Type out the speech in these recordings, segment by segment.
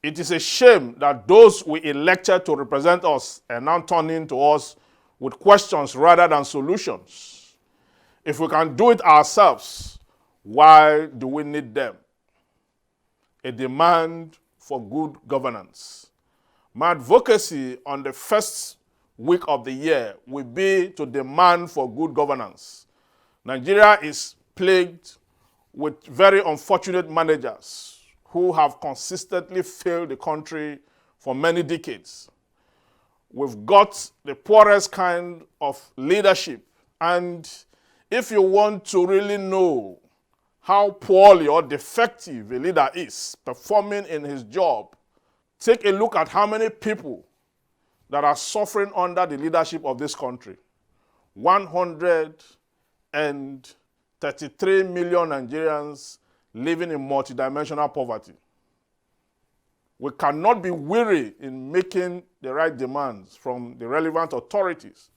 It is a shame that those we elected to represent us are now turning to us with questions rather than solutions. If we can do it ourselves, why do we need them? A demand for good governance. My advocacy on the first week of the year will be to demand for good governance. Nigeria is plagued with very unfortunate managers who have consistently failed the country for many decades. We've got the poorest kind of leadership, and if you want to really know how poorly or defective a leader is performing in his job, take a look at how many people that are suffering under the leadership of this country. 133 million Nigerians living in multidimensional poverty. We cannot be weary in making the right demands from the relevant authorities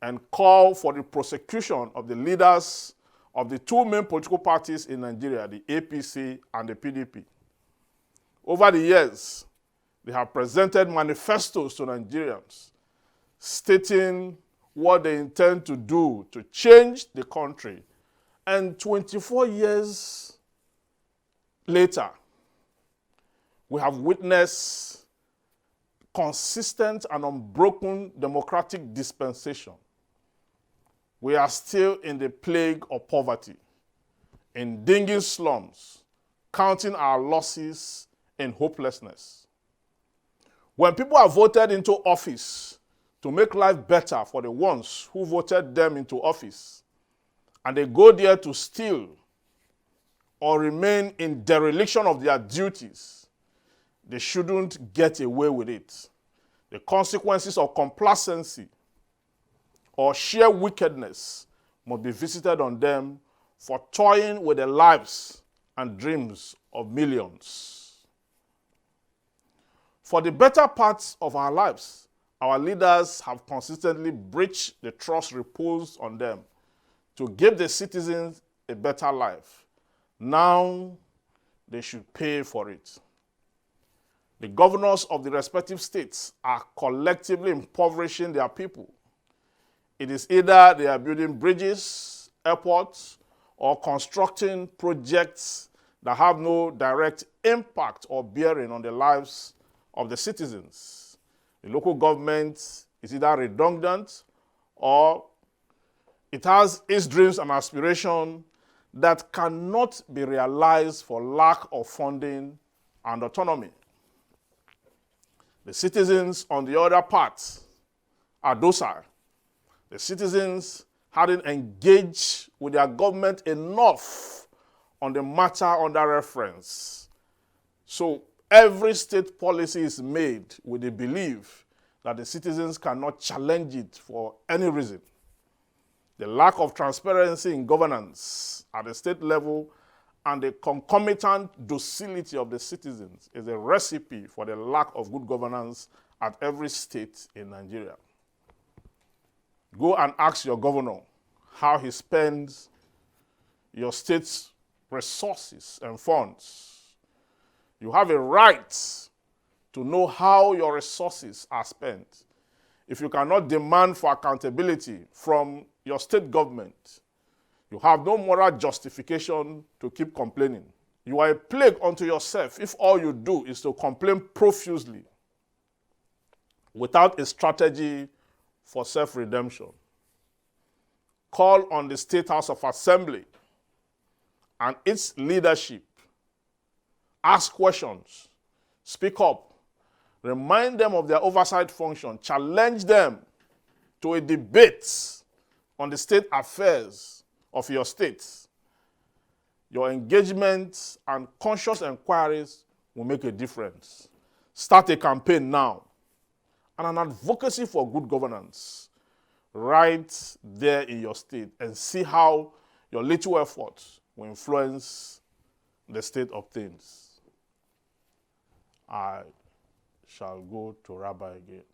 and call for the prosecution of the leaders of the two main political parties in Nigeria, the APC and the PDP. Over the years, they have presented manifestos to Nigerians stating what they intend to do to change the country. And 24 years later, we have witnessed consistent and unbroken democratic dispensation. We are still in the plague of poverty, in dingy slums, counting our losses in hopelessness. When people are voted into office to make life better for the ones who voted them into office, and they go there to steal or remain in dereliction of their duties, they shouldn't get away with it. The consequences of complacency or sheer wickedness must be visited on them for toying with the lives and dreams of millions. For the better parts of our lives, our leaders have consistently breached the trust reposed on them to give the citizens a better life. Now they should pay for it. The governors of the respective states are collectively impoverishing their people. It is either they are building bridges, airports, or constructing projects that have no direct impact or bearing on the lives of the citizens. The local government is either redundant or it has its dreams and aspirations that cannot be realized for lack of funding and autonomy. The citizens, on the other part, are docile. The citizens hadn't engaged with their government enough on the matter under reference. So every state policy is made with the belief that the citizens cannot challenge it for any reason. The lack of transparency in governance at the state level and the concomitant docility of the citizens is a recipe for the lack of good governance at every state in Nigeria. Go and ask your governor how he spends your state's resources and funds. You have a right to know how your resources are spent. If you cannot demand for accountability from your state government, you have no moral justification to keep complaining. You are a plague unto yourself if all you do is to complain profusely without a strategy for self-redemption. Call on the State House of Assembly and its leadership. Ask questions. Speak up. Remind them of their oversight function. Challenge them to a debate on the state affairs of your state. Your engagement and conscious inquiries will make a difference. Start a campaign now and an advocacy for good governance right there in your state and see how your little efforts will influence the state of things. I shall go to Rabbi again.